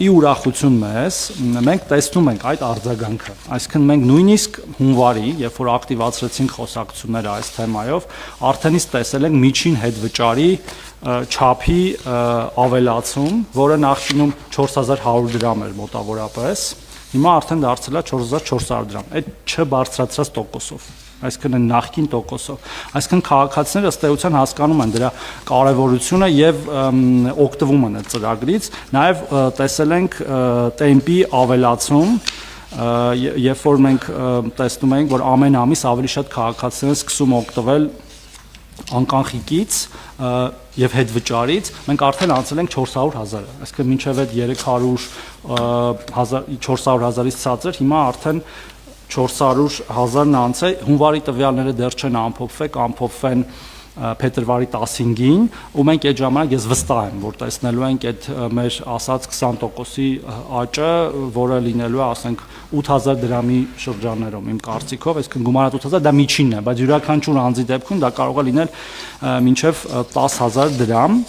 ի ուրախություն մեզ մենք տեսնում ենք այդ արձագանքը, այսինքն մենք նույնիսկ հունվարի, երբ որ ակտիվացրեցինք խոսակցությունները այս թեմայով, արդեն իսկ տեսել ենք միջին հետվճարի չափի ավելացում, որը նախկինում 4100 դրամ էր մոտավորապես, հիմա արդեն դարձել է 4400 դրամ, այդ չբարձրացրած տոկոսով, այսինքն նախկին տոկոսով, այսինքն քաղաքացիները ըստ էության հասկանում են դրա կարևորությունը եւ օգտվում են այդ ծրագրից, նաեւ տեսել ենք տեմպի ավելացում, երբ որ մենք տեսնում ենք, որ ամեն ամիս ավելի շատ քաղաքացիներ սկսում օգտվել անկանխիկից եւ հետվճարից, մենք արդեն անցել ենք 400,000-ը, այսինքն մինչեւ այդ 400,000-ից ցածր, հիմա արդեն 400,000-ն անց է, հունվարի տվյալները դեռ չեն ամփոփվել, կամփոփվեն փետրվարի 15-ին, ու մենք այդ ժամանակ ես վստահ եմ, որ տեսնելու ենք այդ մեր ասած 20%-ի աճը, որը լինելու է, ասենք, 8,000 դրամի շրջաններում, իմ կարծիքով, այսինքն գումարած 8,000 դա միջինն է, բայց յուրաքանչյուր անձի դեպքում դա կարող է լինել մինչև 10,000 դրամ,